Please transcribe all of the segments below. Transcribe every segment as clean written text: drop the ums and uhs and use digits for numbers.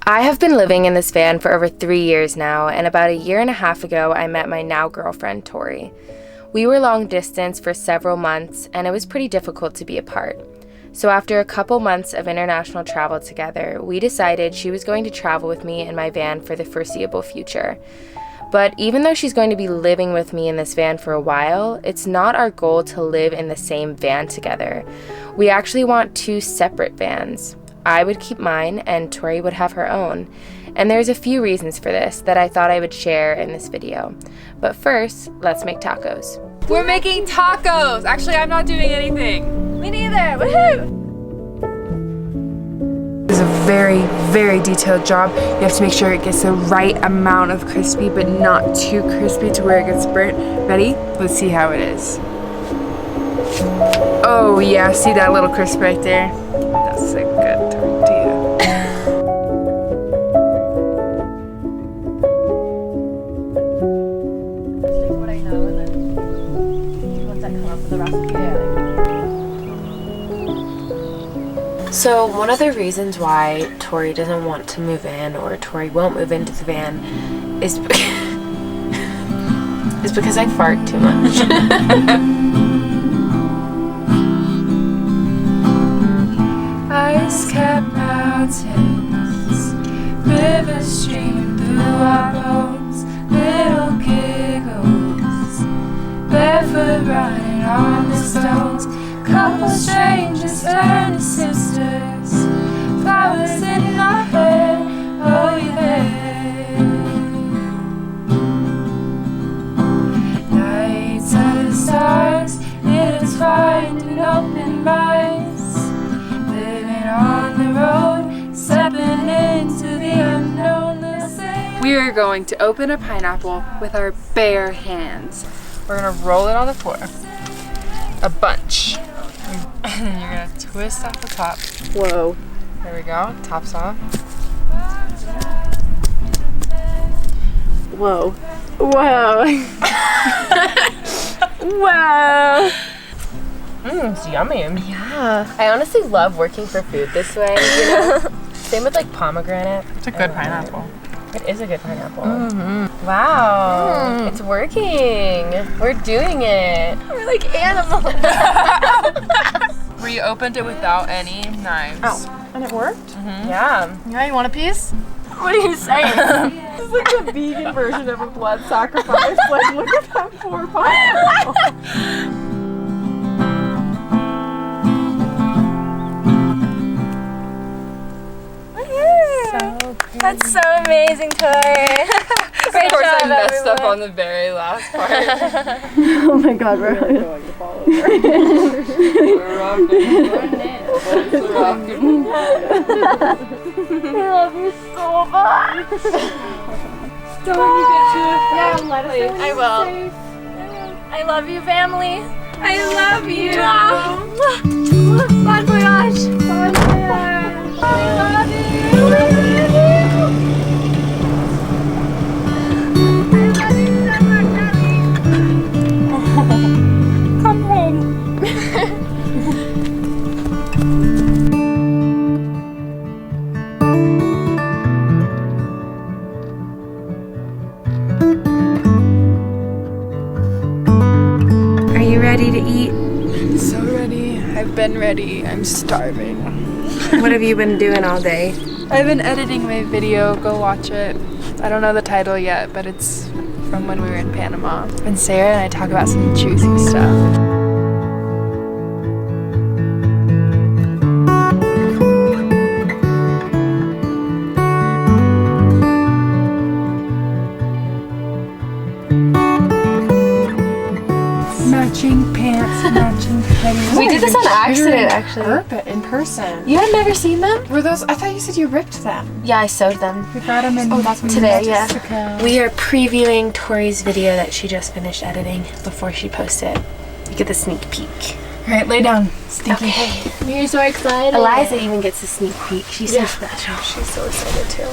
I have been living in this van for over 3 years now, and about 1.5 years ago, I met my now girlfriend, Tori. We were long distance for several months, and it was pretty difficult to be apart. So after a couple months of international travel together, we decided she was going to travel with me in my van for the foreseeable future. But even though she's going to be living with me in this van for a while, it's not our goal to live in the same van together. We actually want 2 separate vans. I would keep mine and Tori would have her own. And there's a few reasons for this that I thought I would share in this video. But first, let's make tacos. We're making tacos! Actually, I'm not doing anything. Me neither, woohoo! This is a very, very detailed job. You have to make sure it gets the right amount of crispy, but not too crispy to where it gets burnt. Ready? Let's see how it is. Oh yeah, see that little crisp right there? That's a good tortilla. Take what I know and then once I come up with the recipe, So one of the reasons why Tori doesn't want to move in, or Tori won't move into the van, is because I fart too much. Ice-capped mountains, rivers streaming through our bones, little giggles, barefoot running on the stones, couple strangers turn to sisters, flowers in our hair, oh yeah. Nights under the stars, intertwined in open minds, on the road, stepping into the unknown. We are going to open a pineapple with our bare hands. We're gonna roll it on the floor. A bunch. And you're gonna twist off the top. Whoa. There we go, top's off. Whoa. Whoa. Whoa. It's yummy. Yeah. I honestly love working for food this way, you know? Same with like pomegranate. It's a good pineapple. It is a good pineapple. Mm-hmm. Wow. It's working. We're doing it. We're like animals. We opened it without any knives. Oh. And it worked? Mm-hmm. Yeah. Yeah, you want a piece? What are you saying? This is like the vegan version of a blood sacrifice. Like, look at that poor pineapple. That's so amazing, Tori. Great Of course, job, I messed up everyone. on the very last part. Oh my god, we're really going to fall over. We're rocking. We're rocking. I love you so much. Don't you get to let us know I will. I love you, family. I love you. Bon voyage. Bon voyage. I love you. Come home. Are you ready to eat? So ready. I've been ready. I'm starving. What have you been doing all day? I've been editing my video. Go watch it. I don't know the title yet, but it's from when we were in Panama. And Sarah and I talk about some juicy stuff. Matching pants, matching pennies. We did this on accident, actually. Carpet in person. You had never seen them? Were those? I thought you said you ripped them. Yeah, I sewed them. We got them in Today, yeah. Mexico. We are previewing Tori's video that she just finished editing before she posts it. You get the sneak peek. All right, lay down. Stinky. Okay. You're so excited. Eliza even gets a sneak peek. She's so special. She's so excited too.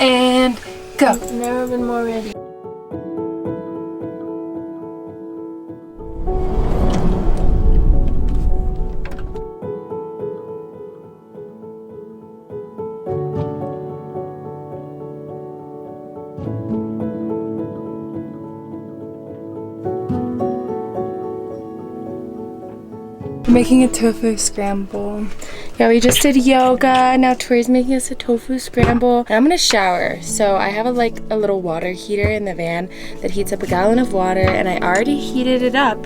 And go. I've never been more ready. We're making a tofu scramble. Yeah, we just did yoga. Now Tori's making us a tofu scramble. And I'm gonna shower. So I have a little water heater in the van that heats up a gallon of water, and I already heated it up.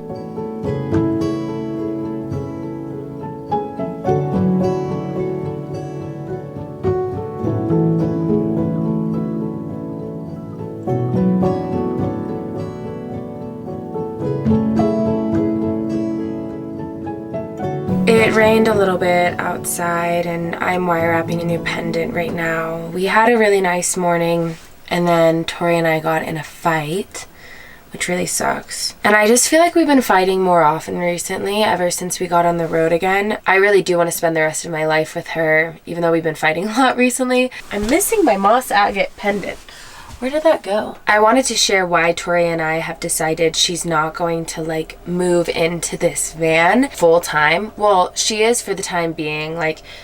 It rained a little bit outside, and I'm wire wrapping a new pendant right now. We had a really nice morning, and then Tori and I got in a fight, which really sucks. And I just feel like we've been fighting more often recently, ever since we got on the road again. I really do want to spend the rest of my life with her, even though we've been fighting a lot recently. I'm missing my moss agate pendant. Where did that go? I wanted to share why Tori and I have decided she's not going to move into this van full time. Well, she is for the time being.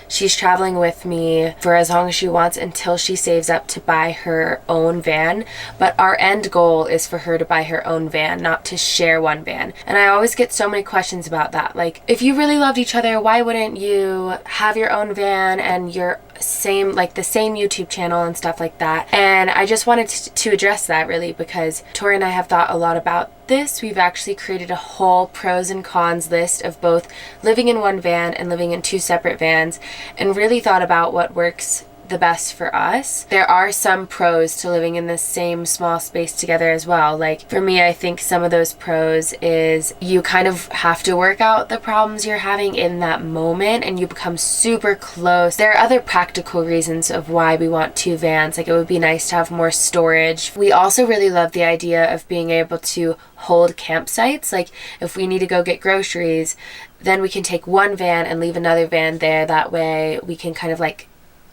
She's traveling with me for as long as she wants until she saves up to buy her own van. But our end goal is for her to buy her own van, not to share one van. And I always get so many questions about that. If you really loved each other, why wouldn't you have your own van and your the same YouTube channel and stuff like that? And I just wanted to address that really, because Tori and I have thought a lot about this. We've actually created a whole pros and cons list of both living in one van and living in two separate vans, and really thought about what works the best for us. There are some pros to living in the same small space together as well. For me, I think some of those pros is you kind of have to work out the problems you're having in that moment, and you become super close. There are other practical reasons of why we want two vans. It would be nice to have more storage. We also really love the idea of being able to hold campsites. If we need to go get groceries, then we can take one van and leave another van there. That way we can kind of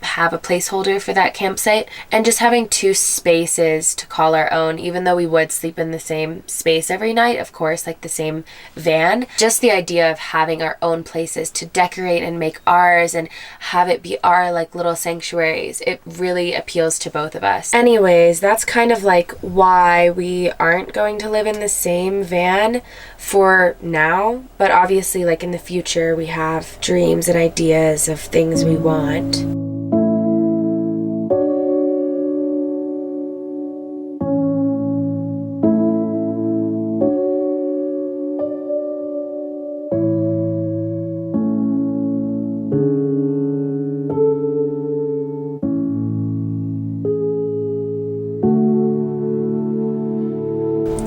have a placeholder for that campsite, and just having two spaces to call our own, even though we would sleep in the same space every night, of course, the same van. Just the idea of having our own places to decorate and make ours and have it be our little sanctuaries, it really appeals to both of us. Anyways, that's kind of why we aren't going to live in the same van for now, but obviously in the future we have dreams and ideas of things we want.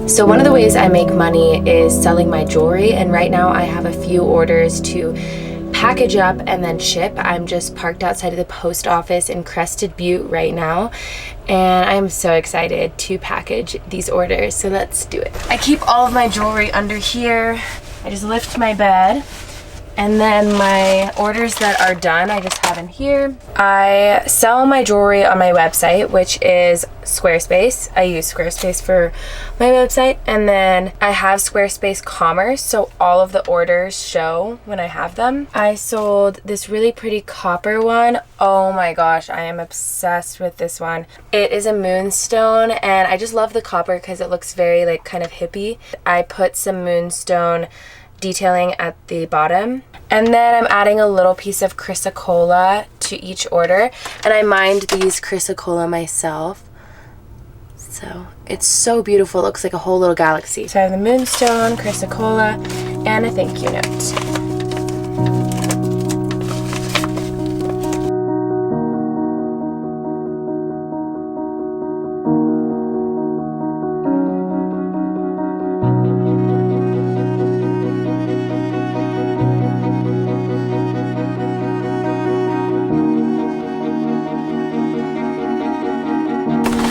So one of the ways I make money is selling my jewelry, and right now I have a few orders to package up and then ship. I'm just parked outside of the post office in Crested Butte right now, and I'm so excited to package these orders, so let's do it. I keep all of my jewelry under here. I just lift my bed, and then my orders that are done I just have in here. I sell my jewelry on my website, which is Squarespace. I use Squarespace for my website, and then I have Squarespace Commerce, so all of the orders show when I have them. I sold this really pretty copper one. Oh my gosh, I am obsessed with this one. It is a moonstone, and I just love the copper because it looks very kind of hippie. I put some moonstone detailing at the bottom, and then I'm adding a little piece of chrysocolla to each order, and I mined these chrysocolla myself, so it's so beautiful. It looks like a whole little galaxy. So I have the moonstone, chrysocolla, and a thank you note.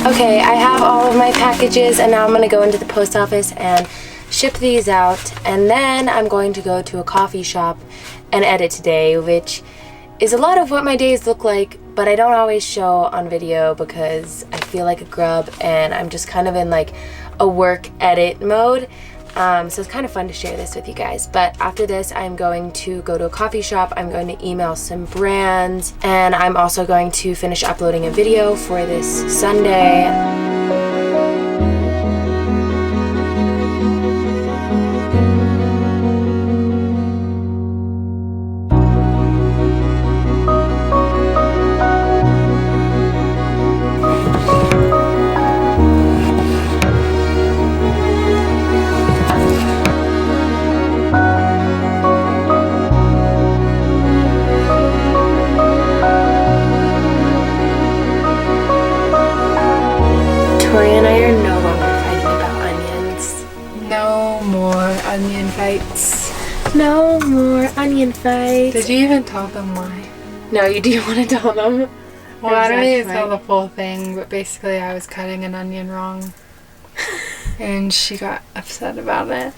Okay, I have all of my packages, and now I'm going to go into the post office and ship these out, and then I'm going to go to a coffee shop and edit today, which is a lot of what my days look like, but I don't always show on video because I feel like a grub and I'm just kind of in a work edit mode. So it's kind of fun to share this with you guys. But after this, I'm going to go to a coffee shop. I'm going to email some brands, and I'm also going to finish uploading a video for this Sunday. Tori and I are no longer fighting about onions. No more onion fights. No more onion fights. Did you even tell them why? No, you do want to tell them? Well, I don't need to Exactly. tell the full thing, but basically I was cutting an onion wrong. And she got upset about it.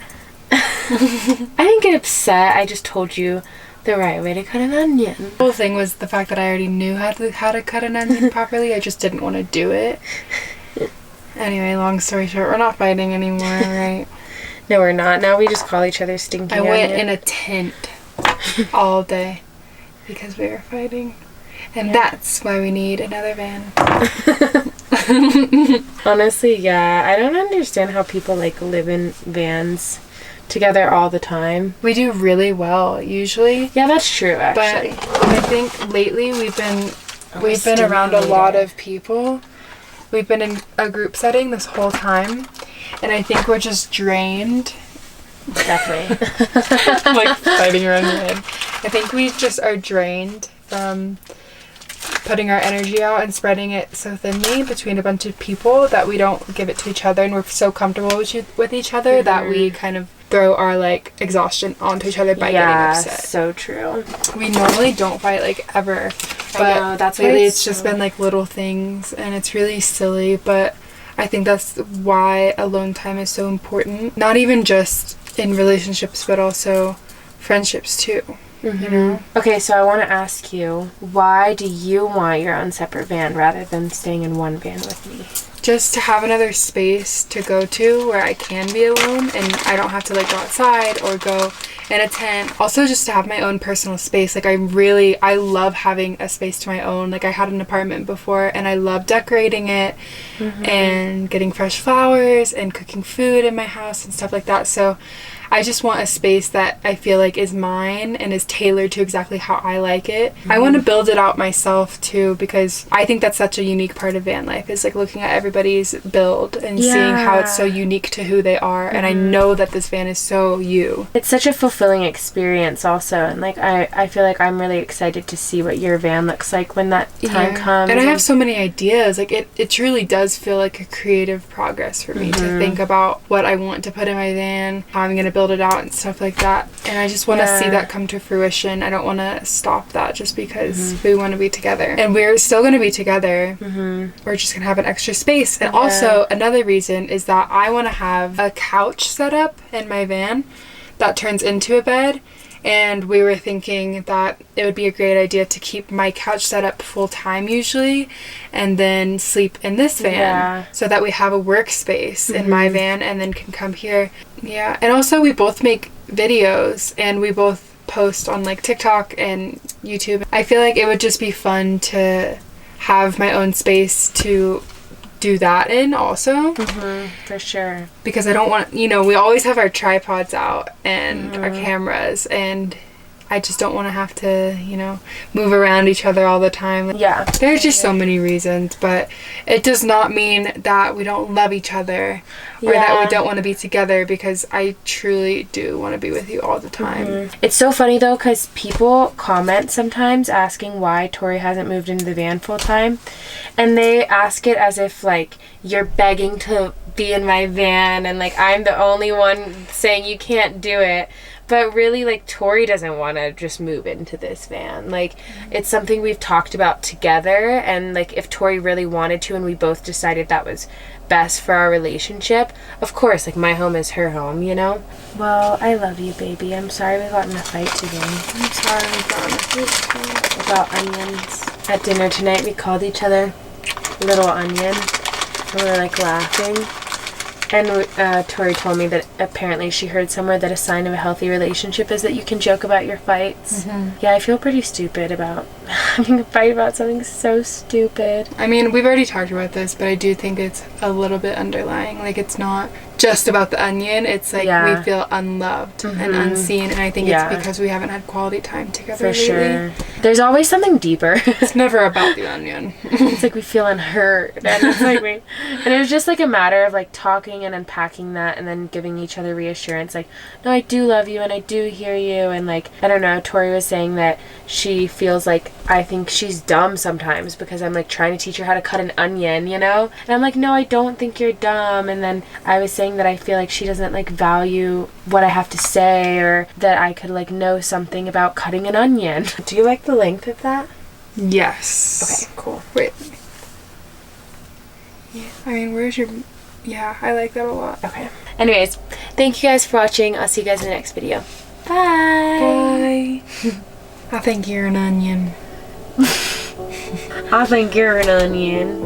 I didn't get upset. I just told you the right way to cut an onion. The whole thing was the fact that I already knew how to cut an onion properly. I just didn't want to do it. Anyway, long story short, we're not fighting anymore, right? No, we're not. Now we just call each other stinky I went onion. in a tent all day because we were fighting. And that's why we need another van. Honestly, yeah. I don't understand how people like live in vans together all the time. We do really well usually. Yeah, that's true, But actually. I think lately we've been around a stimulated. lot of people. We've been in a group setting this whole time, and I think we're just drained. Definitely. Like fighting around your head. I think we just are drained from putting our energy out and spreading it so thinly between a bunch of people that we don't give it to each other, and we're so comfortable with each other that we kind of throw our like exhaustion onto each other by getting upset. so true. We normally don't fight like ever, but I know, that's why lately it's it's just so- been like little things, and it's really silly, but I think that's why alone time is so important. Not even just in relationships, but also friendships too. You know? Okay, so I want to ask you, why do you want your own separate van rather than staying in one van with me? Just to have another space to go to where I can be alone and I don't have to like go outside or go in a tent. Also just to have my own personal space. Like I love having a space to my own. Like I had an apartment before and I love decorating it and getting fresh flowers and cooking food in my house and stuff like that. So I just want a space that I feel like is mine and is tailored to exactly how I like it. I want to build it out myself too, because I think that's such a unique part of van life, is like looking at everybody's build and seeing how it's so unique to who they are. And I know that this van is so you. It's such a fulfilling experience also, and like I feel like I'm really excited to see what your van looks like when that time comes. And I have so many ideas. Like it truly does feel like a creative progress for me to think about what I want to put in my van, how I'm going to build it out and stuff like that. And I just want to see that come to fruition. I don't want to stop that just because we want to be together. And we're still going to be together. We're just going to have an extra space. And also another reason is that I want to have a couch set up in my van that turns into a bed. And we were thinking that it would be a great idea to keep my couch set up full time usually and then sleep in this van so that we have a workspace in my van and then can come here. Yeah. And also we both make videos and we both post on like TikTok and YouTube. I feel like it would just be fun to have my own space to do that in also. for sure. Because I don't want, we always have our tripods out and our cameras, and I just don't want to have to, move around each other all the time. Yeah. There's just so many reasons, but it does not mean that we don't love each other or that we don't want to be together, because I truly do want to be with you all the time. It's so funny though, because people comment sometimes asking why Tori hasn't moved into the van full time, and they ask it as if like you're begging to be in my van and like I'm the only one saying you can't do it. But really, like, Tori doesn't want to just move into this van. Like, it's something we've talked about together, and like if Tori really wanted to and we both decided that was best for our relationship, of course, like, my home is her home, Well, I love you, baby. I'm sorry we got in a fight today. I'm sorry we got in a fight. About onions. At dinner tonight, we called each other Little Onion, and we were like laughing. And Tori told me that apparently she heard somewhere that a sign of a healthy relationship is that you can joke about your fights. Yeah, I feel pretty stupid about having a fight about something so stupid. I mean, we've already talked about this, but I do think it's a little bit underlying. Like, it's not just about the onion. It's like we feel unloved and unseen, and I think it's because we haven't had quality time together For lately. sure. there's always something deeper. It's never about the onion. It's like we feel unheard, and it's like and it was just like a matter of like talking and unpacking that, and then giving each other reassurance, like, no, I do love you and I do hear you. And like, I don't know, Tori was saying that she feels like I think she's dumb sometimes because I'm like trying to teach her how to cut an onion, you know, and I'm like, no, I don't think you're dumb. And then I was saying that I feel like she doesn't like value what I have to say, or that I could like know something about cutting an onion. Do you like the length of that? Yes. Okay, cool. Wait. Yeah, I mean, where's your... Yeah, I like that a lot. Okay. Anyways, thank you guys for watching. I'll see you guys in the next video. Bye. Bye. I think you're an onion. I think you're an onion.